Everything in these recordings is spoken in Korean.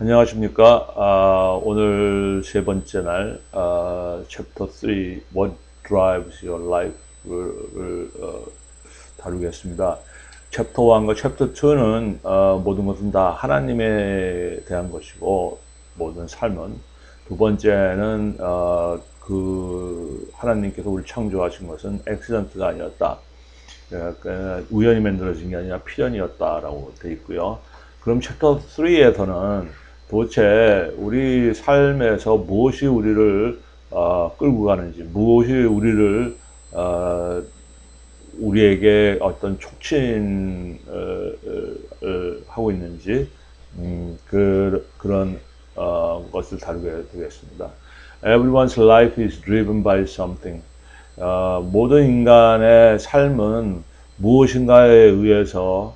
안녕하십니까. 오늘 세 번째 날, 챕터 3, What Drives Your Life를 다루겠습니다. 챕터 1과 챕터 2는 모든 것은 다 하나님에 대한 것이고, 모든 삶은. 두 번째는 그 하나님께서 우리 창조하신 것은 액시던트가 아니었다. 우연히 만들어진 게 아니라 필연이었다라고 되어 있고요. 그럼 챕터 3에서는 도대체 우리 삶에서 무엇이 우리를 끌고 가는지, 무엇이 우리를 우리에게 어떤 촉진을 하고 있는지 그런 것을 다루게 되겠습니다. Everyone's life is driven by something. 모든 인간의 삶은 무엇인가에 의해서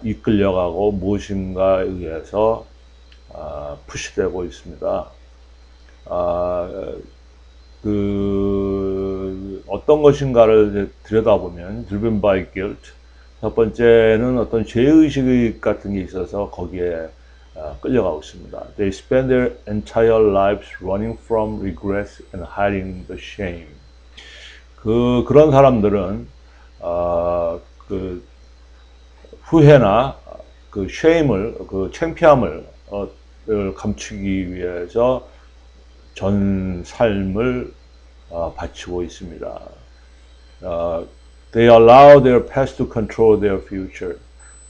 이끌려가고 무엇인가에 의해서 푸시되고 있습니다. 어떤 것인가를 들여다보면 driven by guilt. 첫 번째는 어떤 죄의식 같은 게 있어서 거기에 끌려가고 있습니다. They spend their entire lives running from regrets and hiding the shame. 그런 사람들은 그 후회나 그 shame을, 그 창피함을 감추기 위해서 전 삶을 바치고 있습니다. They allow their past to control their future.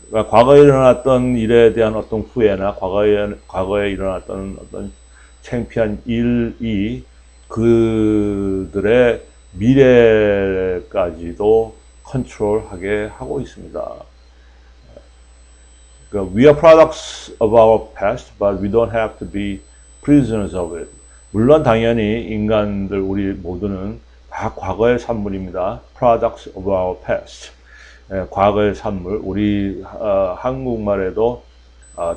그러니까 과거에 일어났던 일에 대한 어떤 후회나 과거에 일어났던 어떤 창피한 일이 그들의 미래까지도 컨트롤하게 하고 있습니다. We are products of our past, but we don't have to be prisoners of it. 물론 당연히 인간들 우리 모두는 다 과거의 산물입니다. Products of our past. 과거의 산물. 우리 한국말에도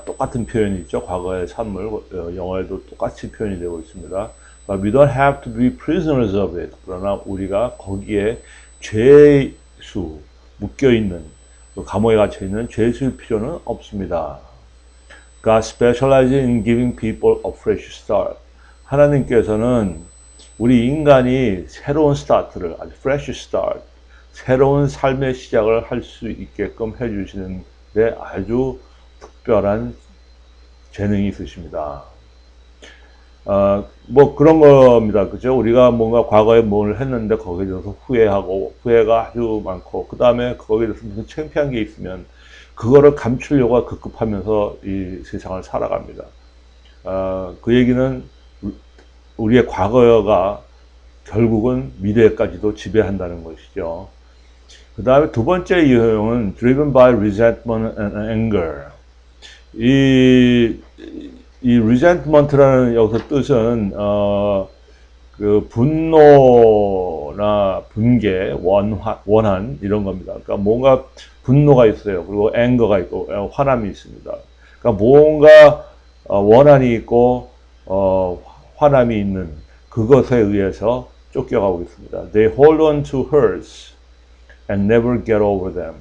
똑같은 표현이 있죠. 과거의 산물. 영어에도 똑같이 표현이 되고 있습니다. But we don't have to be prisoners of it. 그러나 우리가 거기에 죄수 묶여있는 감옥에 갇혀있는 죄수일 필요는 없습니다. God specializes in giving people a fresh start. 하나님께서는 우리 인간이 새로운 스타트를, 아주 fresh start, 새로운 삶의 시작을 할 수 있게끔 해주시는데 아주 특별한 재능이 있으십니다. 뭐 그런 겁니다. 그죠? 우리가 뭔가 과거에 뭘 했는데 거기에 대해서 후회하고, 후회가 아주 많고, 그 다음에 거기에 대해서 무슨 창피한 게 있으면 그거를 감추려고 급급하면서 이 세상을 살아갑니다. 그 얘기는 우리의 과거가 결국은 미래까지도 지배한다는 것이죠. 그 다음에 두 번째 유형은 driven by resentment and anger. 이 resentment라는 여기서 뜻은 그 분노나 분개, 원한 이런 겁니다. 그러니까 뭔가 분노가 있어요. 그리고 anger가 있고 화남이 있습니다. 그러니까 뭔가 원한이 있고 화남이 있는 그것에 의해서 쫓겨가고 있습니다. They hold on to hurts and never get over them.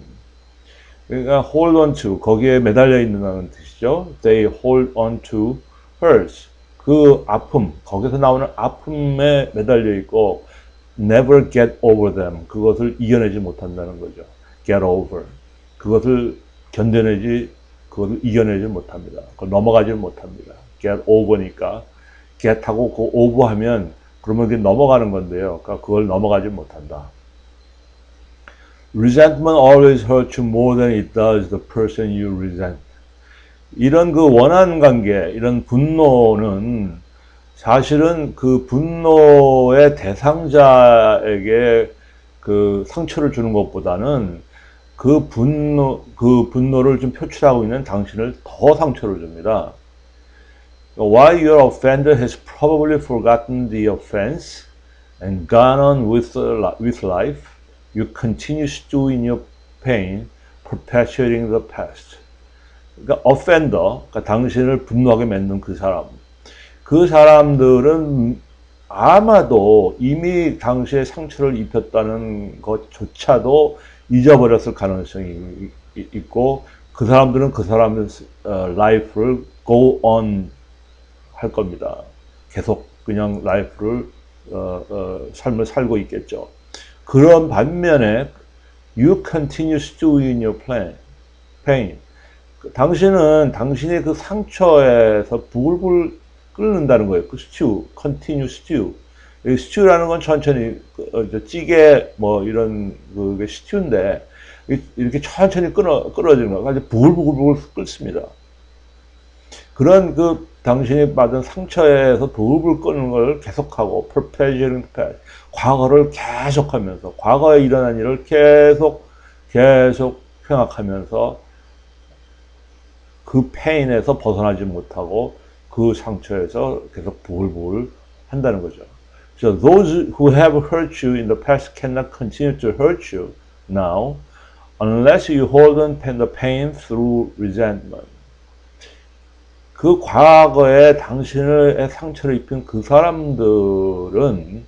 그러니까 hold on to, 거기에 매달려 있는다는 뜻이죠. They hold on to hurts. 그 아픔, 거기서 나오는 아픔에 매달려 있고 never get over them. 그것을 이겨내지 못한다는 거죠. get over. 그것을 그것을 이겨내지 못합니다. 그걸 넘어가지 못합니다. get over니까 get하고 그 over하면 그러면 그게 넘어가는 건데요. 그러니까 그걸 넘어가지 못한다. Resentment always hurts you more than it does the person you resent. 이런 그 원한 관계, 이런 분노는 사실은 그 분노의 대상자에게 그 상처를 주는 것보다는 그 분노를 좀 표출하고 있는 당신을 더 상처를 줍니다. While your offender has probably forgotten the offense and gone on with life, you continue stewing your pain, perpetuating the past. 그러니까 offender, 그러니까 당신을 분노하게 만든 그 사람들은 아마도 이미 당시에 상처를 입혔다는 것조차도 잊어버렸을 가능성이 있고 그 사람들은 그 사람의 라이프를 go on 할 겁니다. 계속 그냥 라이프를 삶을 살고 있겠죠. 그런 반면에 you continue stewing in your pain. 당신은 당신의 그 상처에서 부글부글 끓는다는 거예요. 그 stew, continue stew. 이 stew라는 건 천천히 찌개 뭐 이런 그 stew인데 이렇게 천천히 끓어지는 거. 아주 부글부글 끓습니다. 그런 그 당신이 받은 상처에서 부글부글 끓는 걸 계속하고 perpetuating the past. 과거를 계속하면서 과거에 일어난 일을 계속 생각하면서 그 페인에서 벗어나지 못하고 그 상처에서 계속 부글부글 한다는 거죠. So those who have hurt you in the past cannot continue to hurt you now unless you hold on to the pain through resentment. 그 과거에 당신의 상처를 입힌 그 사람들은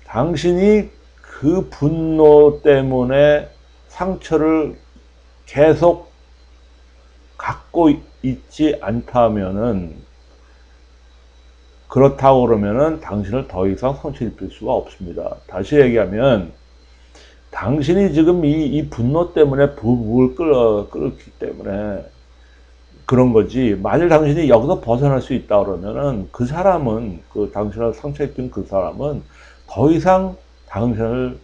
당신이 그 분노 때문에 상처를 계속 갖고 있지 않다면은, 그렇다고 그러면은 당신을 더 이상 상처 입힐 수가 없습니다. 다시 얘기하면 당신이 지금 이 분노 때문에 부글부글 끓기 때문에 그런 거지, 만일 당신이 여기서 벗어날 수 있다 그러면은 그 사람은, 그 당신을 상처 입힌 그 사람은 더 이상 당신을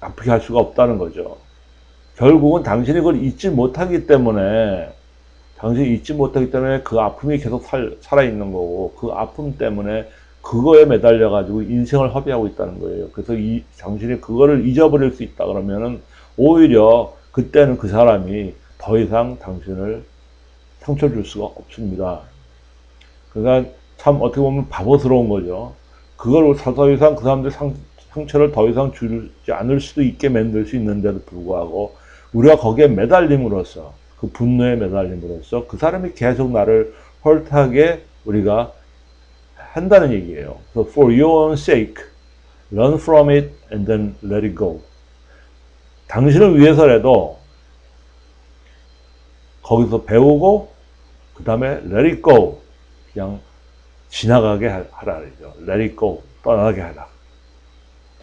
아프게 할 수가 없다는 거죠. 결국은 당신이 그걸 잊지 못하기 때문에, 그 아픔이 계속 살아있는 거고, 그 아픔 때문에 그거에 매달려 가지고 인생을 허비하고 있다는 거예요. 그래서 당신이 그거를 잊어버릴 수 있다 그러면은 오히려 그때는 그 사람이 더 이상 당신을 상처 줄 수가 없습니다. 그러니까 참 어떻게 보면 바보스러운 거죠. 그걸 더 이상 그 사람들 상처를 더 이상 주지 않을 수도 있게 만들 수 있는데도 불구하고 우리가 거기에 매달림으로써, 그 분노에 매달림으로써 그 사람이 계속 나를 헐트하게 우리가 한다는 얘기예요. So for your own sake, learn from it and then let it go. 당신을 위해서라도 거기서 배우고 그 다음에 let it go, 그냥 지나가게 하라 그러죠. let it go, 떠나게 하라.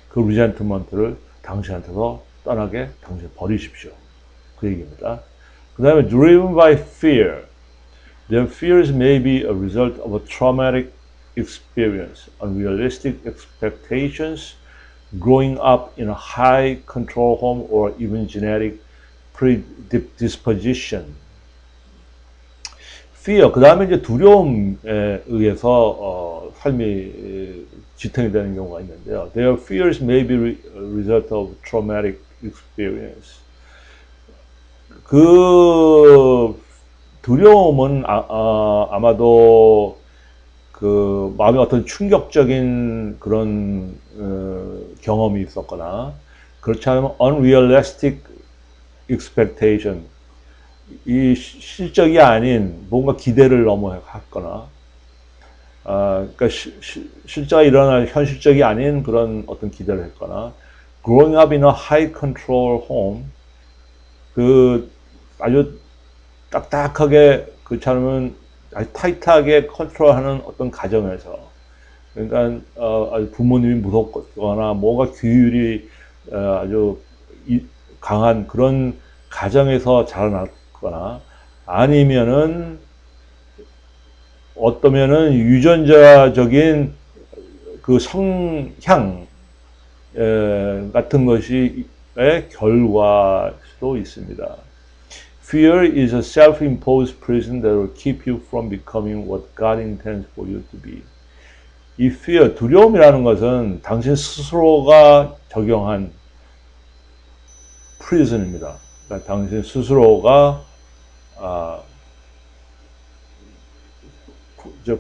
그 resentment를 당신한테서 떠나게 당신 버리십시오. 그 얘기입니다. 그 다음에 driven by fear. Their fears may be a result of a traumatic experience, unrealistic expectations, growing up in a high control home, or even genetic predisposition. fear, 그 다음에 이제 두려움에 의해서 삶이 지탱이 되는 경우가 있는데요. Their fears may be a result of traumatic experience. 그 두려움은 아마도 그 마음에 어떤 충격적인 그런 경험이 있었거나, 그렇지 않으면 unrealistic expectation, 이 실적이 아닌 뭔가 기대를 넘어갔거나, 그러니까 실제가 일어날 현실적이 아닌 그런 어떤 기대를 했거나, growing up in a high control home, 그 아주 딱딱하게, 그렇지 않으면 아주 타이트하게 컨트롤하는 어떤 가정에서, 그러니까 아주 부모님이 무섭거나 뭔가 규율이 아주 강한 그런 가정에서 자라났거나, 아니면은 어떠면은 유전자적인 그 성향 같은 것이 결과일 수도 있습니다. Fear is a self-imposed prison that will keep you from becoming what God intends for you to be. 이 fear, 두려움이라는 것은 당신 스스로가 적용한 prison입니다. 그러니까 당신 스스로가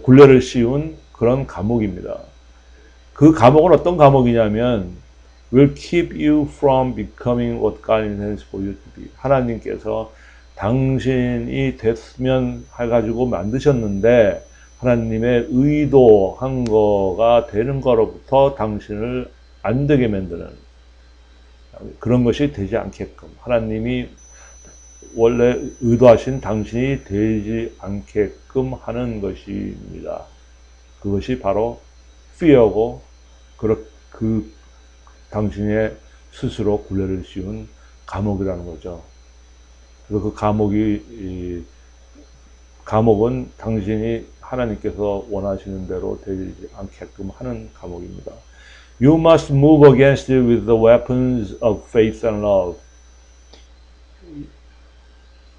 굴레를 씌운 그런 감옥입니다. 그 감옥은 어떤 감옥이냐면 will keep you from becoming what God intends for you to be. 하나님께서 당신이 됐으면 해가지고 만드셨는데 하나님의 의도한 거가 되는 거로부터 당신을 안 되게 만드는, 그런 것이 되지 않게끔 하나님이 원래 의도하신 당신이 되지 않게끔 하는 것입니다. 그것이 바로 fear고 그 당신의 스스로 굴레를 씌운 감옥이라는 거죠. 그래서 그 감옥은 당신이 하나님께서 원하시는 대로 되지 않게끔 하는 감옥입니다. You must move against it with the weapons of faith and love.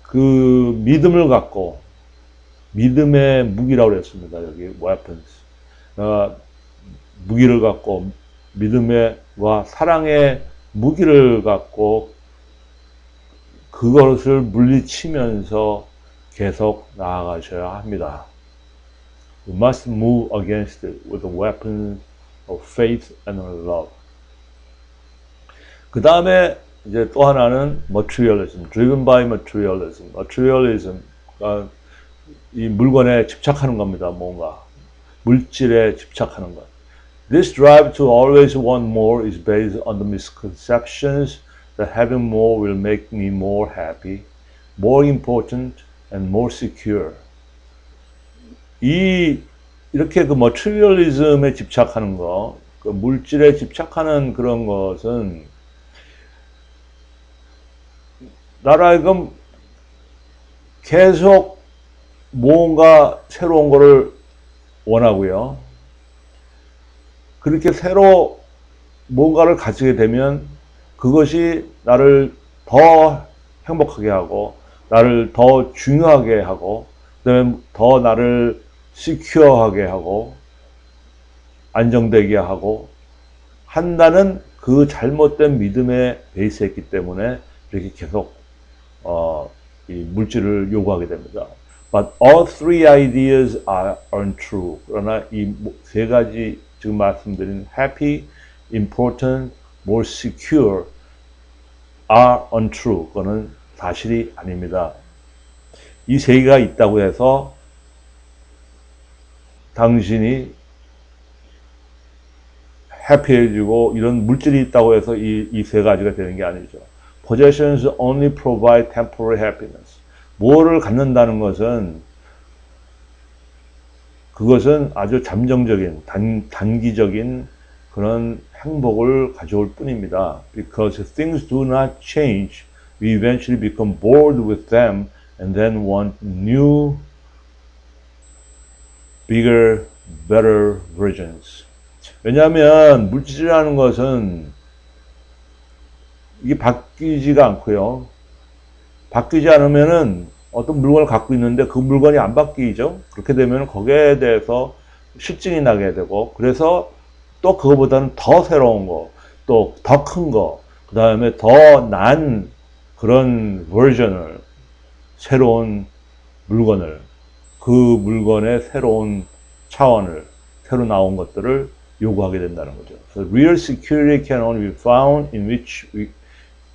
그 믿음을 갖고, 믿음의 무기라고 그랬습니다. 여기 weapons. 무기를 갖고, 믿음과 사랑의 무기를 갖고 그것을 물리치면서 계속 나아가셔야 합니다. You must move against it with the weapons of faith and love. 그 다음에 이제 또 하나는 materialism, driven by materialism. materialism가 이 물건에 집착하는 겁니다. 뭔가 물질에 집착하는 것. This drive to always want more is based on the misconceptions that having more will make me more happy, more important, and more secure. 이렇게 그 materialism에 집착하는 거, 그 물질에 집착하는 그런 것은 나라하여금 계속 뭔가 새로운 거를 원하고요. 그렇게 새로 뭔가를 가지게 되면 그것이 나를 더 행복하게 하고 나를 더 중요하게 하고 그다음에 더 나를 시큐어하게 하고 안정되게 하고 한다는 그 잘못된 믿음에 베이스에 있기 때문에 이렇게 계속 이 물질을 요구하게 됩니다. But all three ideas are untrue. 그러나 이 세 가지 지금 말씀드린 happy, important, more secure are untrue. 그거는 사실이 아닙니다. 이 세 개가 있다고 해서 당신이 해피해지고 이런 물질이 있다고 해서 이 세 가지가 되는 게 아니죠. Possessions only provide temporary happiness. 뭐를 갖는다는 것은 그것은 아주 잠정적인 단기적인 그런 행복을 가져올 뿐입니다. Because things do not change, we eventually become bored with them and then want new, bigger, better versions. 왜냐하면 물질이라는 것은 이게 바뀌지가 않고요. 바뀌지 않으면은 어떤 물건을 갖고 있는데 그 물건이 안 바뀌죠. 그렇게 되면 거기에 대해서 실증이 나게 되고 그래서 또 그거보다는 더 새로운 거, 또 더 큰 거, 그 다음에 더 난 그런 버전을 새로운 물건을 그 물건의 새로운 차원을 새로 나온 것들을 요구하게 된다는 거죠. So real security can only be found in which we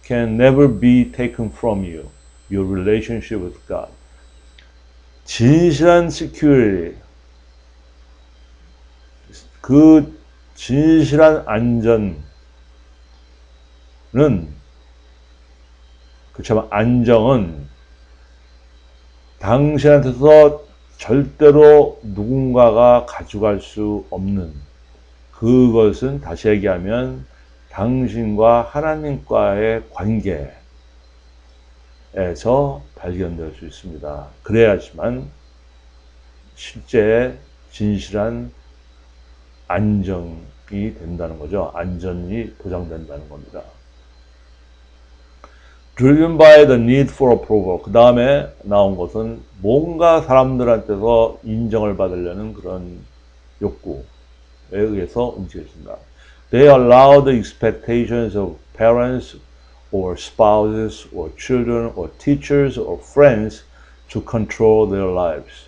can never be taken from you. Your relationship with God. 진실한 security, 그 진실한 안전은 그렇지만 안정은 당신한테서 절대로 누군가가 가져갈 수 없는 그것은 다시 얘기하면 당신과 하나님과의 관계에서 발견될 수 있습니다. 그래야지만 실제 진실한 안정이 된다는 거죠. 안전이 보장된다는 겁니다. Driven by the need for approval. 그 다음에 나온 것은 뭔가 사람들한테서 인정을 받으려는 그런 욕구에 의해서 움직여진다. They allow the expectations of parents or spouses or children or teachers or friends to control their lives.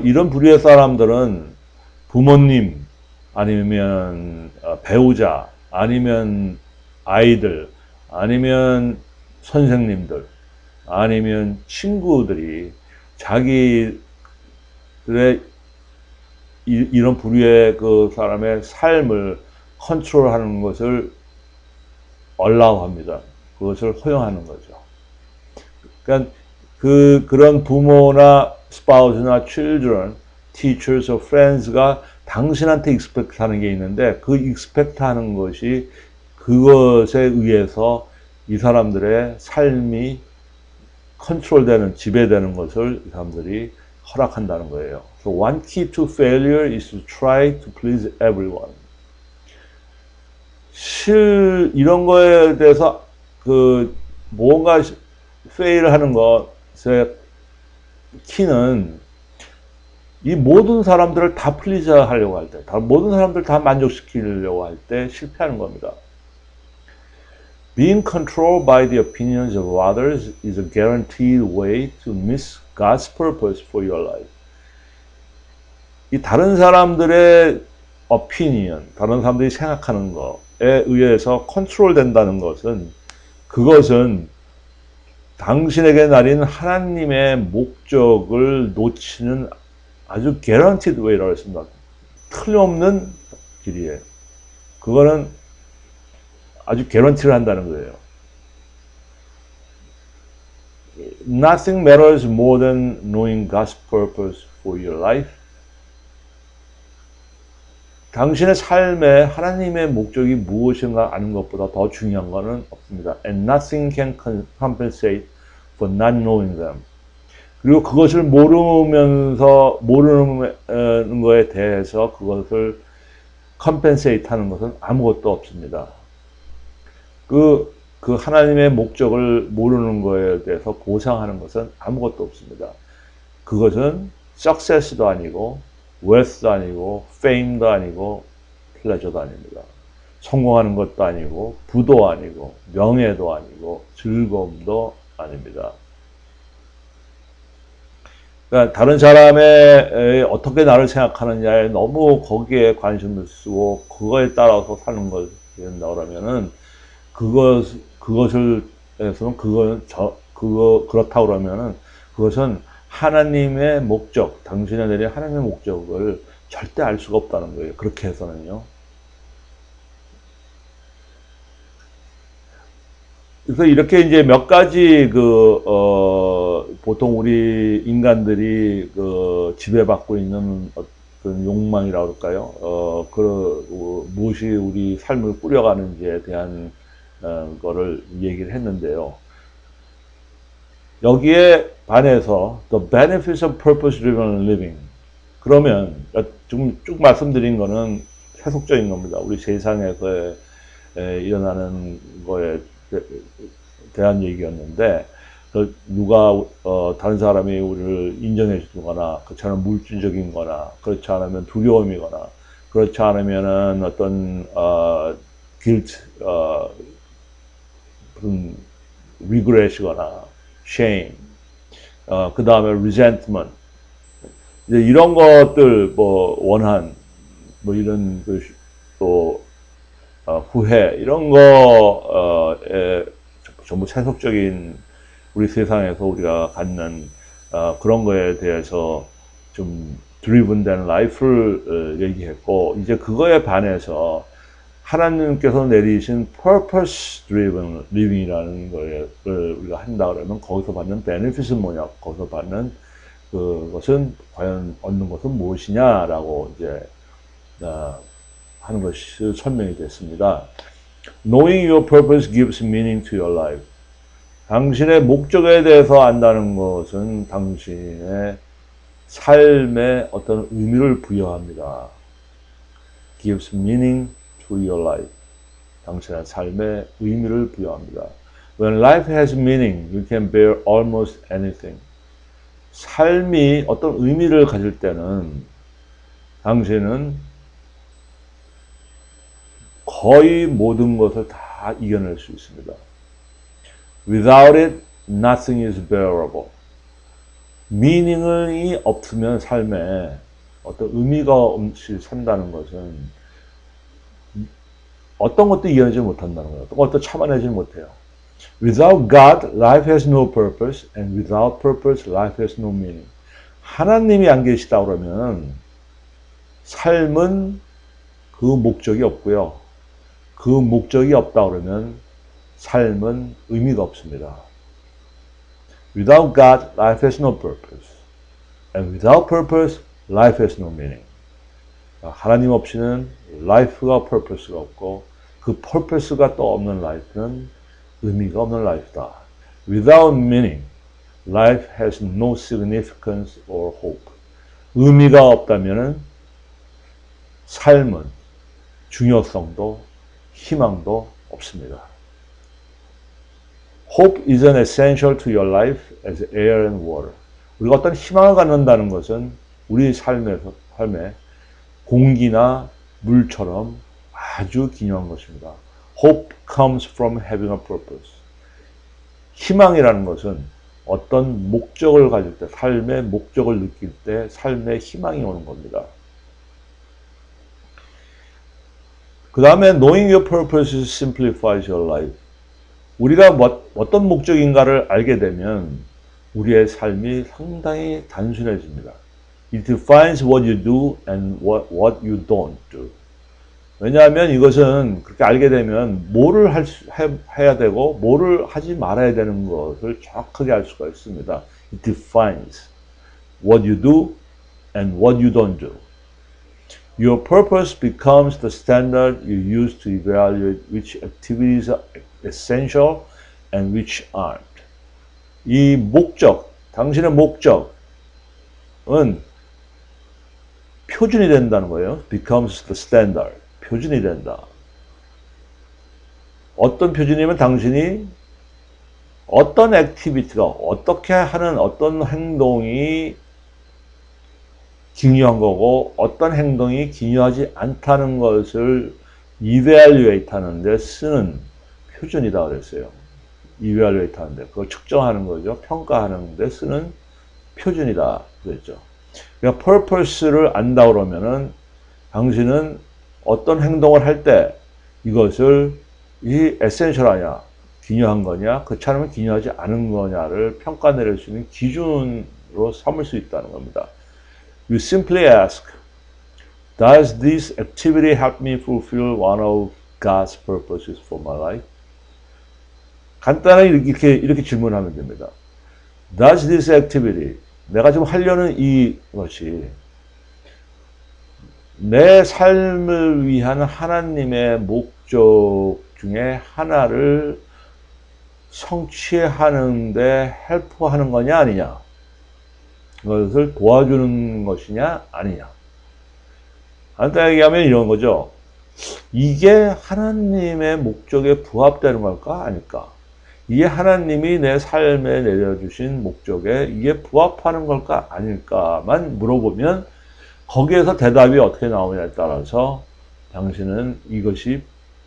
이런 부류의 사람들은 부모님 아니면 배우자 아니면 아이들 아니면 선생님들 아니면 친구들이 자기들의 이런 부류의 그 사람의 삶을 컨트롤하는 것을 allow합니다. 그것을 허용하는 거죠. 그러니까 그런 부모나 spouse나 children, teachers or friends가 당신한테 expect 하는 게 있는데 그 expect 하는 것이 그것에 의해서 이 사람들의 삶이 컨트롤되는, 지배되는 것을 이 사람들이 허락한다는 거예요. So one key to failure is to try to please everyone. 이런 거에 대해서 뭔가 fail 하는 것의 키는 이 모든 사람들을 다 플리즈 하려고 할 때, 모든 사람들 다 만족시키려고 할 때 실패하는 겁니다. Being controlled by the opinions of others is a guaranteed way to miss God's purpose for your life. 이 다른 사람들의 opinion, 다른 사람들이 생각하는 것에 의해서 컨트롤 된다는 것은 그것은 당신에게 날인 하나님의 목적을 놓치는 아주 guaranteed way라고 했습니다. 틀림없는 길이에요. 그거는 아주 guarantee를 한다는 거예요. Nothing matters more than knowing God's purpose for your life. 당신의 삶에 하나님의 목적이 무엇인가 아는 것보다 더 중요한 것은 없습니다. And nothing can compensate for not knowing them. 그리고 그것을 모르는 거에 대해서 그것을 compensate 하는 것은 아무것도 없습니다. 그 하나님의 목적을 모르는 거에 대해서 보상하는 것은 아무것도 없습니다. 그것은 success도 아니고 wealth도 아니고 fame도 아니고 pleasure도 아닙니다. 성공하는 것도 아니고 부도 아니고 명예도 아니고 즐거움도 아닙니다. 그러니까 다른 사람의 어떻게 나를 생각하느냐에 너무 거기에 관심을 쓰고 그거에 따라서 사는 것이 된다 그러면은 그것을 해서는 그렇다고 그러면은 그것은 하나님의 목적, 당신에 내린 하나님의 목적을 절대 알 수가 없다는 거예요. 그렇게 해서는요. 그래서 이렇게 이제 몇 가지 보통 우리 인간들이 지배받고 있는 어떤 욕망이라고 할까요? 무엇이 우리 삶을 꾸려가는지에 대한 거를 얘기를 했는데요. 여기에 반해서 the benefits of purpose-driven living. 그러면 쭉 말씀드린 거는 세속적인 겁니다. 우리 세상에서 일어나는 거에 대한 얘기였는데 누가 다른 사람이 우리를 인정해 주거나 그렇지 않으면 물질적인 거나 그렇지 않으면 두려움이거나 그렇지 않으면은 어떤 guilt, 무슨 regret이거나 shame, 그 다음에 resentment, 이제 이런 것들, 원한, 이런 또 후회, 이런 거에 전부 세속적인 우리 세상에서 우리가 갖는 그런 거에 대해서 좀 driven 된 life를 얘기했고, 이제 그거에 반해서 하나님께서 내리신 purpose-driven living이라는 거를 우리가 한다 그러면 거기서 받는 benefit은 뭐냐, 거기서 받는 그것은 과연 얻는 것은 무엇이냐라고 이제 하는 것이 설명이 됐습니다. Knowing your purpose gives meaning to your life. 당신의 목적에 대해서 안다는 것은 당신의 삶에 어떤 의미를 부여합니다. Gives meaning to your life. 당신의 삶에 의미를 부여합니다. When life has meaning, you can bear almost anything. 삶이 어떤 의미를 가질 때는 당신은 거의 모든 것을 다 이겨낼 수 있습니다. Without it, nothing is bearable. meaning이 없으면 삶에 어떤 의미가 없이 산다는 것은 어떤 것도 이겨내지 못한다는 거예요. 어떤 것도 참아내지 못해요. Without God, life has no purpose, and without purpose, life has no meaning. 하나님이 안 계시다 그러면 삶은 그 목적이 없고요. 그 목적이 없다 그러면 삶은 의미가 없습니다. Without God, life has no purpose. And without purpose, life has no meaning. 하나님 없이는 life가 purpose가 없고 그 purpose가 또 없는 life는 의미가 없는 life다. Without meaning, life has no significance or hope. 의미가 없다면은 삶은 중요성도 희망도 없습니다. Hope is an essential to your life as air and water. 우리가 어떤 희망을 갖는다는 것은 우리 삶에 공기나 물처럼 아주 중요한 것입니다. Hope comes from having a purpose. 희망이라는 것은 어떤 목적을 가질 때, 삶의 목적을 느낄 때 삶의 희망이 오는 겁니다. 그 다음에 knowing your purpose simplifies your life. 우리가 어떤 목적인가를 알게 되면 우리의 삶이 상당히 단순해집니다. It defines what you do and what you don't do. 왜냐하면 이것은 그렇게 알게 되면 뭐를 해야 되고 뭐를 하지 말아야 되는 것을 정확하게 알 수가 있습니다. It defines what you do and what you don't do. Your purpose becomes the standard you use to evaluate which activities are essential and which aren't. 이 목적, 당신의 목적은 표준이 된다는 거예요. Becomes the standard. 표준이 된다. 어떤 표준이면 당신이 어떤 액티비티가 어떻게 하는 어떤 행동이 중요한 거고 어떤 행동이 중요하지 않다는 것을 evaluate 하는데 쓰는 표준이다 그랬어요. evaluate 하는데 그걸 측정하는 거죠. 평가하는 데 쓰는 표준이다 그랬죠. 그러니까 purpose를 안다 그러면은 당신은 어떤 행동을 할 때 이것을 이 에센셜하냐, 기묘한 거냐, 그렇지 않으면 기묘하지 않은 거냐를 평가 내릴 수 있는 기준으로 삼을 수 있다는 겁니다. You simply ask, does this activity help me fulfill one of God's purposes for my life? 간단하게 이렇게 질문하면 됩니다. Does this activity, 내가 지금 하려는 이것이 내 삶을 위한 하나님의 목적 중에 하나를 성취하는데 헬프하는 거냐 아니냐, 그것을 도와주는 것이냐 아니냐. 간단하게 얘기하면 이런 거죠. 이게 하나님의 목적에 부합되는 걸까 아닐까, 이게 하나님이 내 삶에 내려주신 목적에 이게 부합하는 걸까 아닐까만 물어보면 거기에서 대답이 어떻게 나오냐에 따라서 당신은 이것이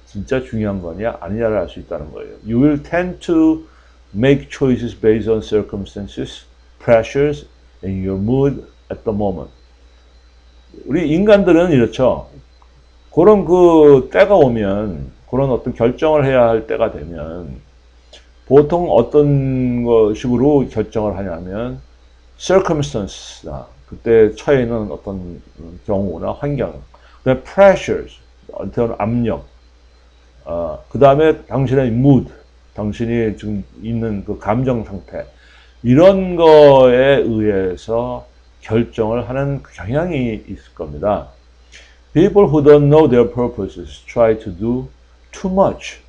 진짜 중요한 거냐 아니냐를 알 수 있다는 거예요. You will tend to make choices based on circumstances, pressures, and your mood at the moment. 우리 인간들은 이렇죠. 그런 그 때가 오면, 그런 어떤 결정을 해야 할 때가 되면 보통 어떤 식으로 결정을 하냐면 circumstance나 그때 처해 있는 어떤 경우나 환경, 그다음에 pressures, 어떤 압력, 그 다음에 당신의 mood, 당신이 지금 있는 그 감정 상태, 이런 거에 의해서 결정을 하는 경향이 있을 겁니다. People who don't know their purposes try to do too much.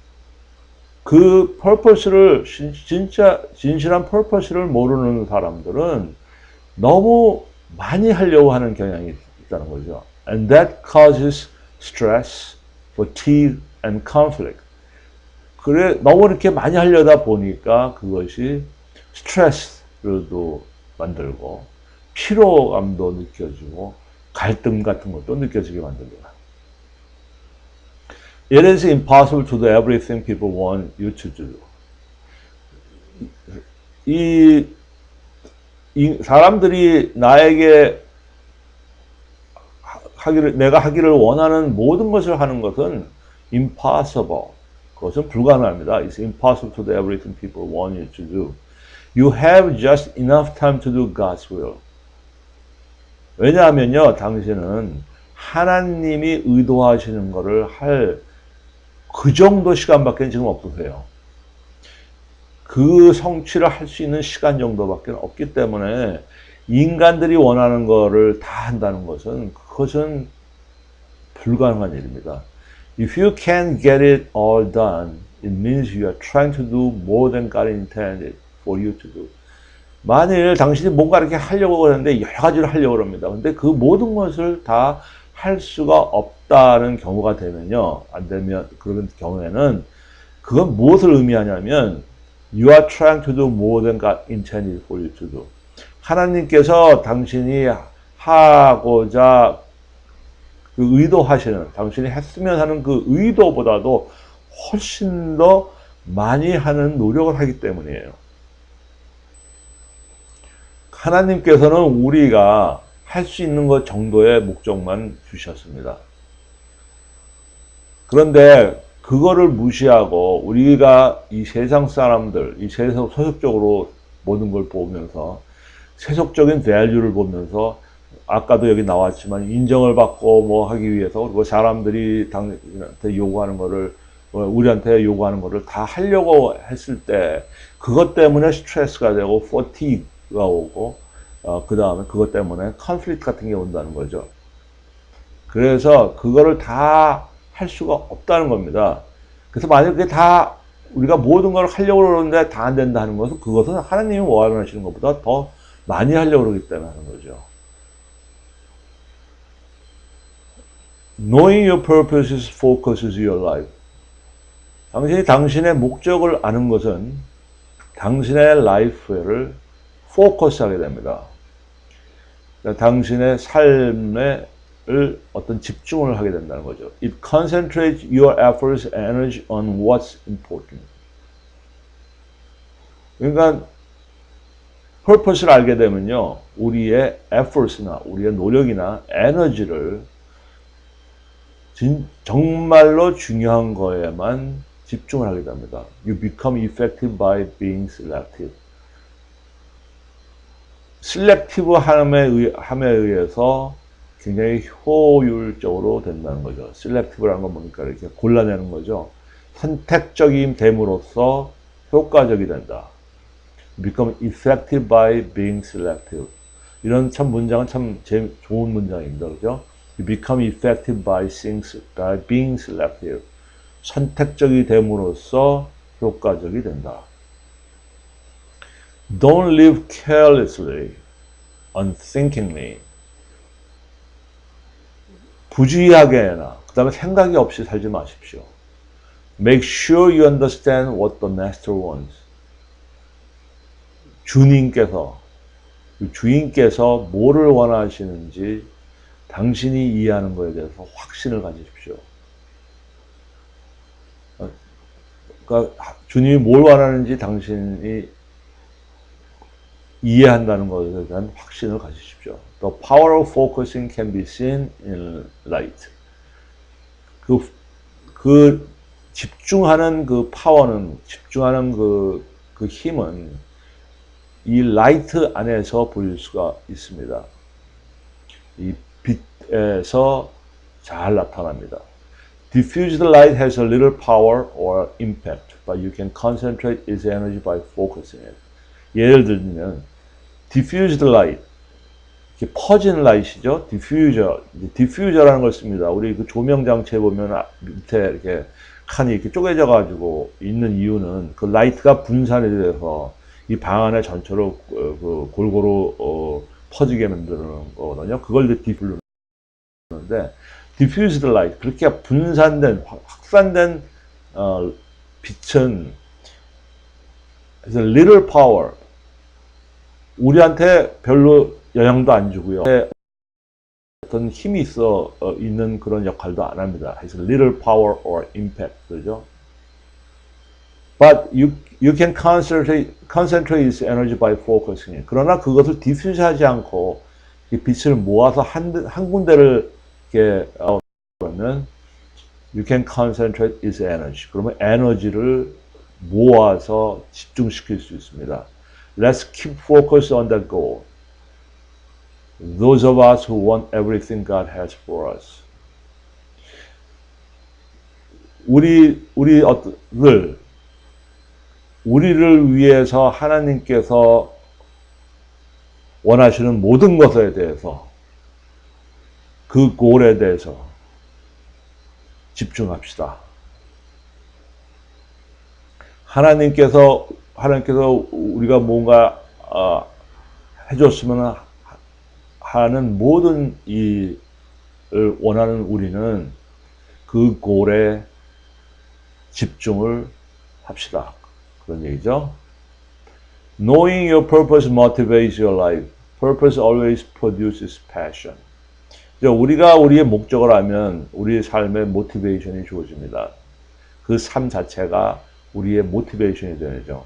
그 purpose를, 진짜 진실한 purpose를 모르는 사람들은 너무 많이 하려고 하는 경향이 있다는 거죠. And that causes stress, fatigue, and conflict. 그래, 너무 이렇게 많이 하려다 보니까 그것이 스트레스도 만들고 피로감도 느껴지고 갈등 같은 것도 느껴지게 만듭니다. It is impossible to do everything people want you to do. 사람들이 나에게 내가 하기를 원하는 모든 것을 하는 것은 impossible. 그것은 불가능합니다. It's impossible to do everything people want you to do. You have just enough time to do God's will. 왜냐하면요, 당신은 하나님이 의도하시는 것을 할 그 정도 시간밖에 지금 없으세요. 그 성취를 할 수 있는 시간 정도밖에 없기 때문에 인간들이 원하는 거를 다 한다는 것은 그것은 불가능한 일입니다. If you can't get it all done, it means you are trying to do more than God intended for you to do. 만일 당신이 뭔가 이렇게 하려고 하는데 여러 가지를 하려고 합니다. 근데 그 모든 것을 다 할 수가 없다는 경우가 되면요. 안 되면 그런 경우에는 그건 무엇을 의미하냐면 You are trying to do more than God intended for you to do. 하나님께서 당신이 하고자 그 의도하시는, 당신이 했으면 하는 그 의도보다도 훨씬 더 많이 하는 노력을 하기 때문이에요. 하나님께서는 우리가 할 수 있는 것 정도의 목적만 주셨습니다. 그런데 그거를 무시하고 우리가 이 세상 사람들, 이 세상 소속적으로 모든 걸 보면서 세속적인 밸류를 보면서 아까도 여기 나왔지만 인정을 받고 뭐 하기 위해서 그리고 사람들이 당신한테 요구하는 거를 우리한테 요구하는 거를 다 하려고 했을 때 그것 때문에 스트레스가 되고 포티그가 오고 그 다음에 그것 때문에 컨플릭트 같은 게 온다는 거죠. 그래서 그거를 다 할 수가 없다는 겁니다. 그래서 만약 그게 다 우리가 모든 걸 하려고 그러는데 다 안 된다는 것은 그것은 하나님이 원하시는 것보다 더 많이 하려고 그러기 때문에 하는 거죠. Knowing your purposes focuses your life. 당신이 당신의 목적을 아는 것은 당신의 라이프를 포커스하게 됩니다. 그러니까 당신의 삶을 어떤 집중을 하게 된다는 거죠. It concentrates your efforts and energy on what's important. 그러니까 purpose를 알게 되면요, 우리의 efforts나 우리의 노력이나 에너지를 정말로 중요한 거에만 집중을 하게 됩니다. You become effective by being selective. 셀렉티브 함에 의해서 굉장히 효율적으로 된다는 거죠. 셀렉티브라는 건 뭡니까? 이렇게 골라내는 거죠. 선택적인 됨으로써 효과적이 된다. Become effective by being selective. 이런 참 문장은 참 좋은 문장입니다. 그죠? You become effective by being selective. 선택적이 됨으로써 효과적이 된다. Don't live carelessly, unthinkingly. 부주의하게나 그 다음에 생각이 없이 살지 마십시오. Make sure you understand what the master wants. 주인께서 뭐를 원하시는지 당신이 이해하는 것에 대해서 확신을 가지십시오. 그러니까 주님이 뭘 원하는지 당신이 이해한다는 것에 대한 확신을 가지십시오. The power of focusing can be seen in light. 그 집중하는 그 파워는, 집중하는 그 힘은 이 라이트 안에서 보일 수가 있습니다. 이 빛에서 잘 나타납니다. Diffused light has a little power or impact, but you can concentrate its energy by focusing it. 예를 들면 diffused light, 이렇게 퍼지는 라이트죠. diffuser라는 걸 씁니다. 우리 그 조명 장치에 보면 밑에 이렇게 칸이 이렇게 쪼개져 가지고 있는 이유는 그 라이트가 분산이 돼서 이 방 안에 전체로 골고루 퍼지게 만드는 거거든요. 그걸 diffuse인데 diffused light, 그렇게 분산된, 확산된 빛은 little power, 우리한테 별로 영향도 안 주고요. 어떤 힘이 있는 그런 역할도 안 합니다. Has little power or impact, 그죠? But you can concentrate its energy by focusing. 그러나 그것을 디퓨즈하지 않고 이 빛을 모아서 한 군데를 이렇게 그러면 you can concentrate its energy. 그러면 에너지를 모아서 집중시킬 수 있습니다. Let's keep focused on that goal. Those of us who want everything God has for us. 우리를 우리를 위해서 하나님께서 원하시는 모든 것에 대해서 그 골에 대해서 집중합시다. 하나님께서 우리가 뭔가 해줬으면 하는 모든 일을 원하는 우리는 그 골에 집중을 합시다. 그런 얘기죠. Knowing your purpose motivates your life. Purpose always produces passion. 우리가 우리의 목적을 알면 우리의 삶의 모티베이션이 주어집니다. 그 삶 자체가 우리의 모티베이션이 되죠.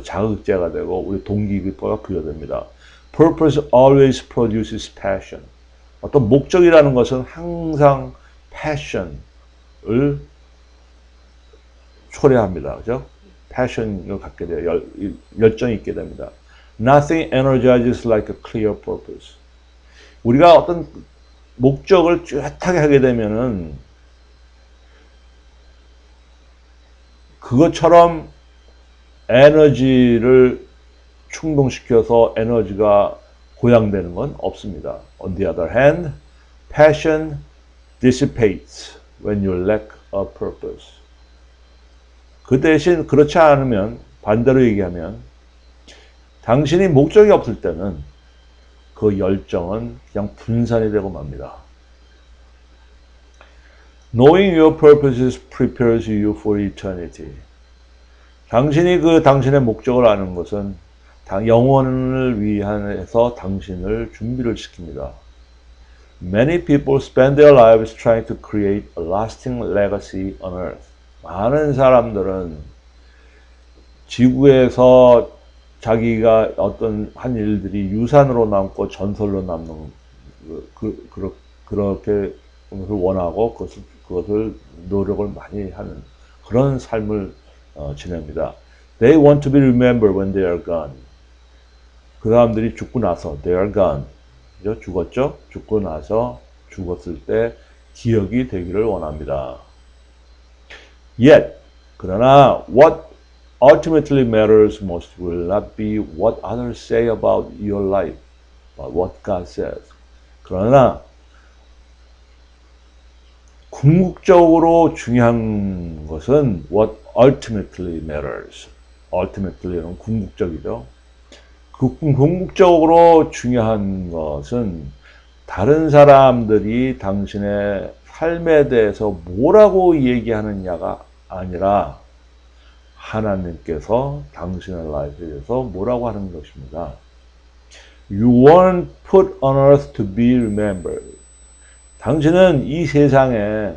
자극제가 되고 우리 동기부여가 부여됩니다. Purpose always produces passion. 어떤 목적이라는 것은 항상 passion을 초래합니다. 그죠? passion을 갖게 돼요. 열정이 있게 됩니다. Nothing energizes like a clear purpose. 우리가 어떤 목적을 뚜렷하게 하게 되면은 그것처럼 에너지를 충동시켜서 에너지가 고양되는 건 없습니다. On the other hand, passion dissipates when you lack a purpose. 그 대신 그렇지 않으면 반대로 얘기하면 당신이 목적이 없을 때는 그 열정은 그냥 분산이 되고 맙니다. Knowing your purposes prepares you for eternity. 당신이 당신의 목적을 아는 것은 영원을 위해서 당신을 준비를 시킵니다. Many people spend their lives trying to create a lasting legacy on earth. 많은 사람들은 지구에서 자기가 어떤 한 일들이 유산으로 남고 전설로 남는 그렇게 것을 원하고 그것을 노력을 많이 하는 그런 삶을 지냅니다. They want to be remembered when they are gone. 그 사람들이 죽고 나서 they are gone. 죽었죠? 죽고 나서 죽었을 때 기억이 되기를 원합니다. Yet, 그러나 what ultimately matters most will not be what others say about your life, but what God says. 그러나 궁극적으로 중요한 것은 what ultimately matters. ultimately는 궁극적이죠. 그 궁극적으로 중요한 것은 다른 사람들이 당신의 삶에 대해서 뭐라고 얘기하느냐가 아니라 하나님께서 당신의 라이프에 대해서 뭐라고 하는 것입니다. You weren't put on earth to be remembered. 당신은 이 세상에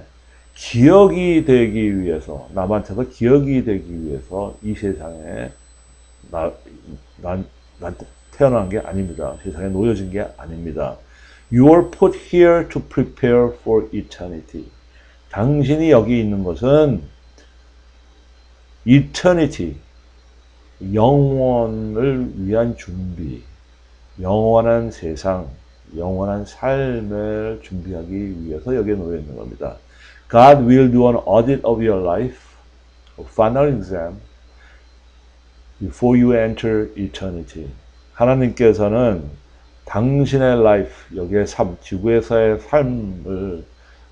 기억이 되기 위해서, 남한테서 기억이 되기 위해서 이 세상에 태어난 게 아닙니다. 세상에 놓여진 게 아닙니다. You are put here to prepare for eternity. 당신이 여기 있는 것은 eternity, 영원을 위한 준비, 영원한 세상, 영원한 삶을 준비하기 위해서 여기에 놓여 있는 겁니다. God will do an audit of your life, a final exam, before you enter eternity. 하나님께서는 당신의 life, 여기에 삶, 지구에서의 삶을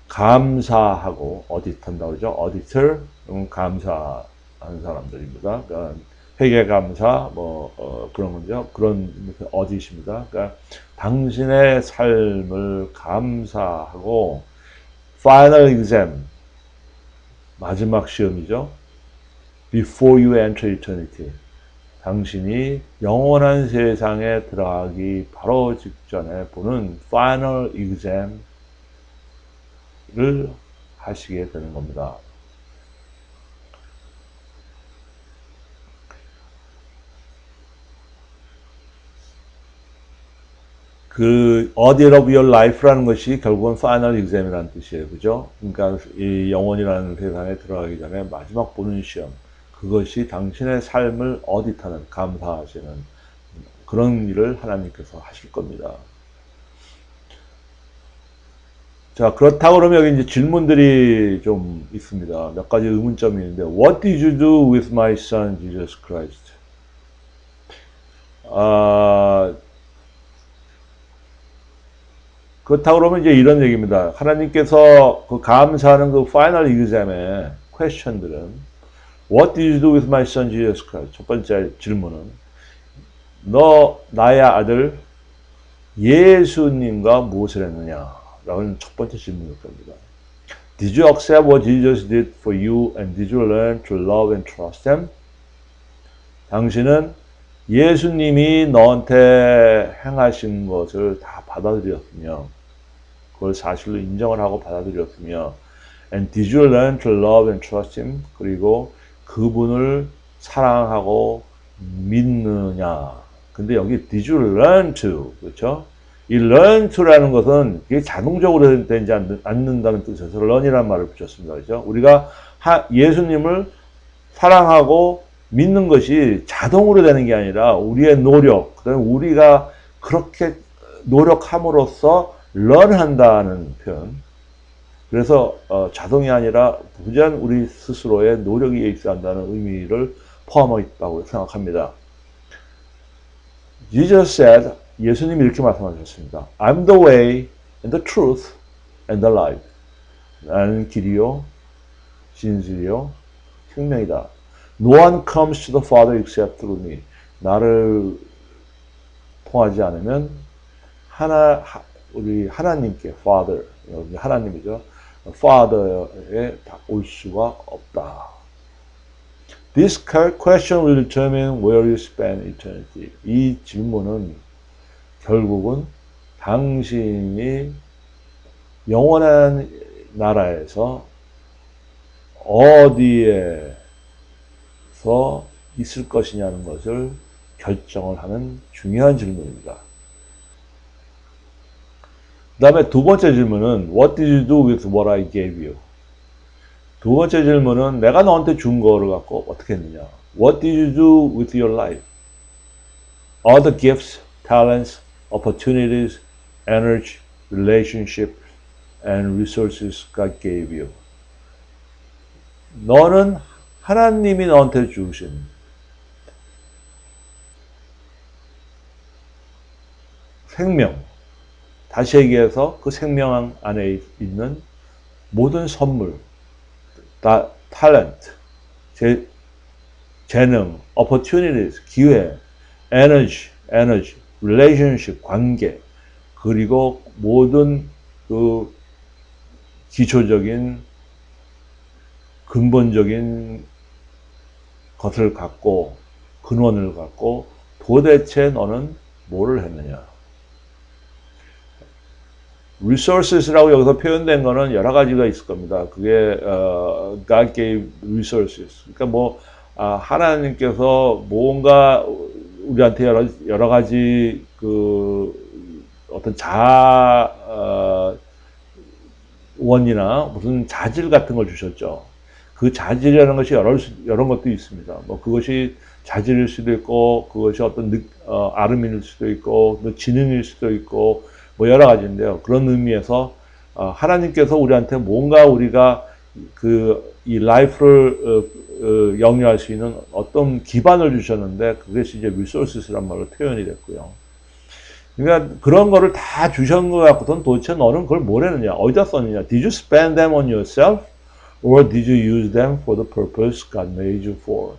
감사하고 어디트한다고 그러죠? auditor, 감사하는 사람들입니다. 그러니까 회계감사, 그런 거죠. 그런 어디십니다. 그러니까 당신의 삶을 감사하고 final exam, 마지막 시험이죠. Before you enter eternity. 당신이 영원한 세상에 들어가기 바로 직전에 보는 final exam을 하시게 되는 겁니다. 그 audit of your life라는 것이 결국은 final exam이라는 뜻이에요. 그죠? 그러니까 이 영혼이라는 세상에 들어가기 전에 마지막 보는 시험, 그것이 당신의 삶을 어디타는, 감사하시는 그런 일을 하나님께서 하실 겁니다. 자, 그렇다고 그러면 여기 이제 질문들이 좀 있습니다. 몇 가지 의문점이 있는데, What did you do with my son Jesus Christ? 아, 그렇다고 그러면 이제 이런 얘기입니다. 하나님께서 그 감사하는 그 파이널 exam의 퀘스천들은 What did you do with my son Jesus Christ? 첫 번째 질문은 너 나의 아들 예수님과 무엇을 했느냐? 라는 첫 번째 질문일 겁니다. Did you accept what Jesus did for you and did you learn to love and trust him? 당신은 예수님이 너한테 행하신 것을 다 받아들였으며 그걸 사실로 인정을 하고 받아들였으며 and did you learn to love and trust him? 그리고 그분을 사랑하고 믿느냐? 근데 여기 did you learn to, 그렇죠? 이 learn to라는 것은 이게 자동적으로 되지 않는다는 뜻에서 learn이라는 말을 붙였습니다. 그렇죠? 우리가 예수님을 사랑하고 믿는 것이 자동으로 되는 게 아니라 우리의 노력, 그다음에 우리가 그렇게 노력함으로써 learn한다는 표현. 그래서 자동이 아니라 무제한 우리 스스로의 노력이 있어야 한다는 의미를 포함하고 있다고 생각합니다. Jesus said, 예수님이 이렇게 말씀하셨습니다. I'm the way and the truth and the life. 나는 길이요, 진실이요, 생명이다. No one comes to the Father except through me. 나를 통하지 않으면 우리 하나님께 Father, 여기 하나님이죠. Father에 올 수가 없다. This question will determine where you spend eternity. 이 질문은 결국은 당신이 영원한 나라에서 어디에서 있을 것이냐는 것을 결정을 하는 중요한 질문입니다. 그 다음에 두 번째 질문은 What did you do with what I gave you? 두 번째 질문은 내가 너한테 준 거를 갖고 어떻게 했느냐? What did you do with your life? All the gifts, talents, opportunities, energy, relationships, and resources God gave you. 너는 하나님이 너한테 주신 생명, 다시 얘기해서 그 생명 안에 있는 모든 선물, talent, 재능, opportunities, 기회, energy, relationship, 관계, 그리고 모든 그 기초적인 근본적인 것을 갖고 근원을 갖고 도대체 너는 뭐를 했느냐? resources라고 여기서 표현된 거는 여러 가지가 있을 겁니다. 그게 God gave resources. 그러니까 뭐 하나님께서 뭔가 우리한테 여러 가지 그 어떤 자원이나 무슨 자질 같은 걸 주셨죠. 그 자질이라는 것이 여러 것도 있습니다. 뭐 그것이 자질일 수도 있고, 그것이 어떤 아름일 수도 있고, 또 지능일 수도 있고, 뭐 여러 가지인데요. 그런 의미에서 하나님께서 우리한테 뭔가 우리가 이 라이프를 영위할 수 있는 어떤 기반을 주셨는데 그것이 이제 resources란 말로 표현이 됐고요. 그러니까 그런 거를 다 주신 것 같고선 도대체 너는 그걸 뭘 했느냐? 어디다 썼느냐? Did you spend them on yourself? Or did you use them for the purpose God made you for?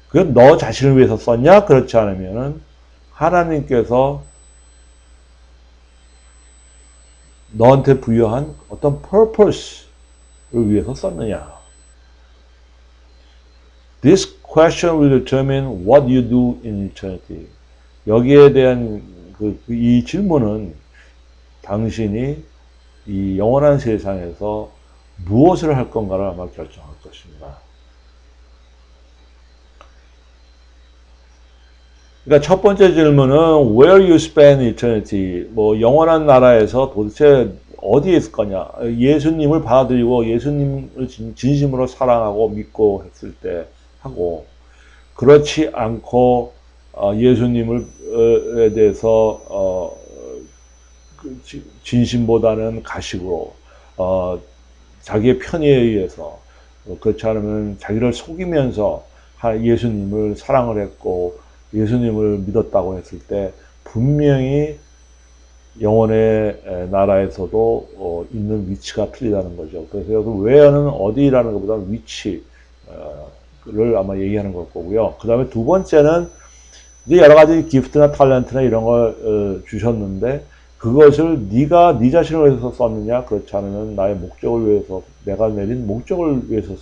그건 너 자신을 위해서 썼냐? 그렇지 않으면은 하나님께서 너한테 부여한 어떤 purpose를 위해서 썼느냐? This question will determine what you do in eternity. 여기에 대한 이 질문은 당신이 이 영원한 세상에서 무엇을 할 건가를 아마 결정할 것입니다. 그러니까 첫 번째 질문은 Where you spend eternity? 뭐 영원한 나라에서 도대체 어디에 있을 거냐? 예수님을 받아들이고 예수님을 진심으로 사랑하고 믿고 했을 때 하고 그렇지 않고 예수님에 대해서 진심보다는 가식으로 자기의 편의에 의해서 그렇지 않으면 자기를 속이면서 예수님을 사랑을 했고 예수님을 믿었다고 했을 때 분명히 영혼의 나라에서도 있는 위치가 틀리다는 거죠. 그래서 여기 where는 어디라는 것보다 위치를 아마 얘기하는 걸 거고요. 그 다음에 두 번째는 이제 여러 가지 기프트나 탤런트나 이런 걸 주셨는데 그것을 네가 네 자신을 위해서 썼느냐 그렇지 않으면 나의 목적을 위해서 내가 내린 목적을 위해서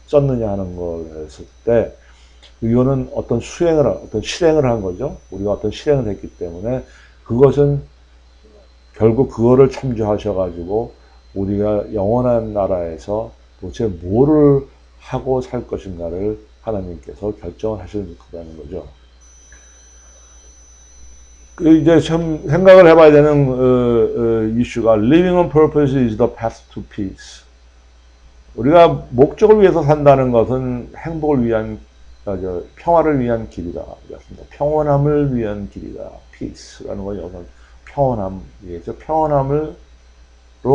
썼느냐 하는 걸 했을 때 이거는 어떤 실행을 한 거죠. 우리가 어떤 실행을 했기 때문에 그것은 결국 그거를 참조하셔가지고 우리가 영원한 나라에서 도대체 뭐를 하고 살 것인가를 하나님께서 결정을 하실 거라는 거죠. 이제 참 생각을 해봐야 되는 이슈가 Living on purpose is the path to peace. 우리가 목적을 위해서 산다는 것은 행복을 위한 평화를 위한 길이다. 평온함을 위한 길이다. peace라는 건 여기서 평온함이겠죠. 평온함으로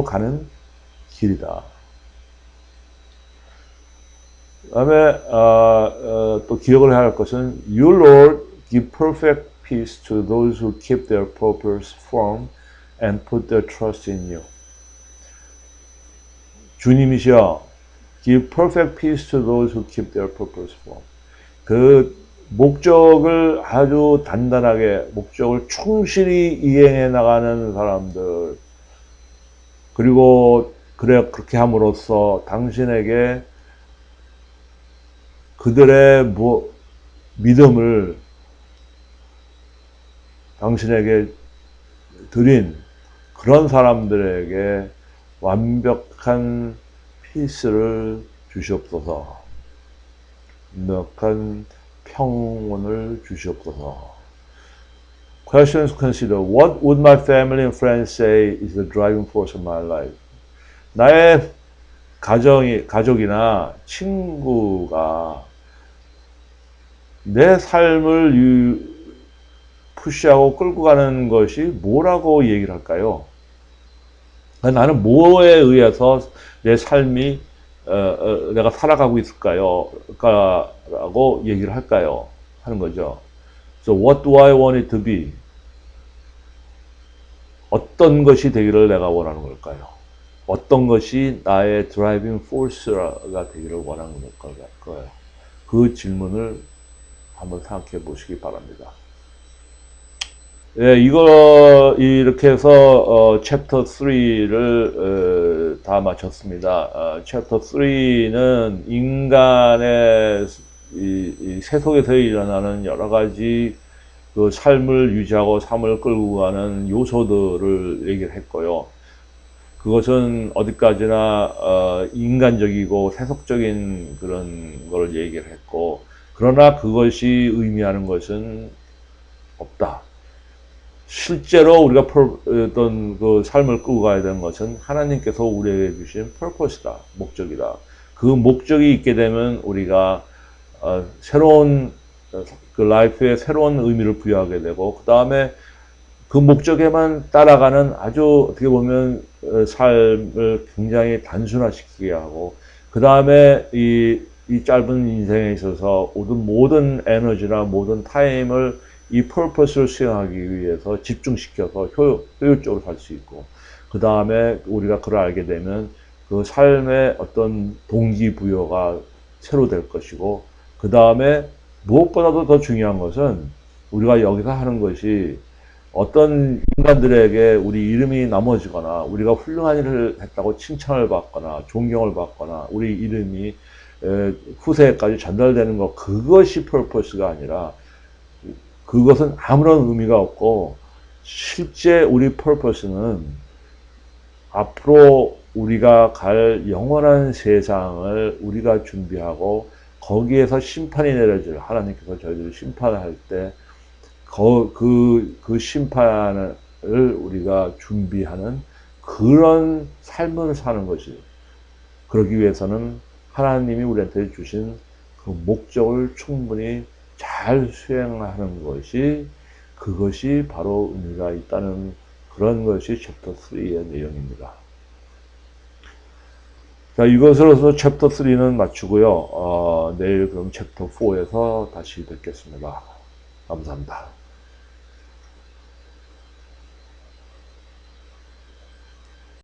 가는 길이다. 그 다음에 또 기억을 해야 할 것은 Your Lord give perfect peace to those who keep their purpose firm and put their trust in you. 주님이시여 give perfect peace to those who keep their purpose firm. 그 목적을 아주 단단하게 목적을 충실히 이행해 나가는 사람들 그리고 그렇게 함으로써 당신에게 그들의 믿음을 당신에게 드린 그런 사람들에게 완벽한 피스를 주시옵소서. 완벽한 평온을 주시옵소서. Questions consider. What would my family and friends say is the driving force of my life? 나의 가족이나 친구가 내 삶을 푸시하고 끌고 가는 것이 뭐라고 얘기를 할까요? 나는 뭐에 의해서 내 삶이 내가 살아가고 있을까요? 라고 얘기를 할까요? 하는 거죠. So what do I want it to be? 어떤 것이 되기를 내가 원하는 걸까요? 어떤 것이 나의 드라이빙 포스가 되기를 원하는 걸까요? 그 질문을 한번 생각해 보시기 바랍니다. 예, 이렇게 해서 챕터 3를 다 마쳤습니다. 챕터 3는 인간의 이 세속에서 일어나는 여러 가지 그 삶을 유지하고 삶을 끌고 가는 요소들을 얘기를 했고요. 그것은 어디까지나 인간적이고 세속적인 그런 걸 얘기를 했고, 그러나 그것이 의미하는 것은 없다. 실제로 우리가 어떤 그 삶을 끌고 가야 되는 것은 하나님께서 우리에게 주신 purpose다, 목적이다. 그 목적이 있게 되면 우리가 새로운 그 라이프에 새로운 의미를 부여하게 되고, 그 다음에 그 목적에만 따라가는 아주 어떻게 보면 삶을 굉장히 단순화시키게 하고, 그 다음에 이 짧은 인생에 있어서 모든 에너지나 모든 타임을 이 purpose를 수행하기 위해서 집중시켜서 효율적으로 살 수 있고, 그 다음에 우리가 그걸 알게 되면 그 삶의 어떤 동기부여가 새로 될 것이고, 그 다음에 무엇보다도 더 중요한 것은 우리가 여기서 하는 것이 어떤 인간들에게 우리 이름이 남아지거나 우리가 훌륭한 일을 했다고 칭찬을 받거나 존경을 받거나 우리 이름이 후세까지 전달되는 것, 그것이 purpose가 아니라 그것은 아무런 의미가 없고, 실제 우리 purpose는 앞으로 우리가 갈 영원한 세상을 우리가 준비하고 거기에서 심판이 내려질, 하나님께서 저희들을 심판할 때 그 심판을 우리가 준비하는 그런 삶을 사는 것이, 그러기 위해서는 하나님이 우리한테 주신 그 목적을 충분히 잘 수행하는 것이, 그것이 바로 의미가 있다는 그런 것이 챕터 3의 내용입니다. 자, 이것으로서 챕터 3는 마치고요. 내일 그럼 챕터 4에서 다시 뵙겠습니다. 감사합니다.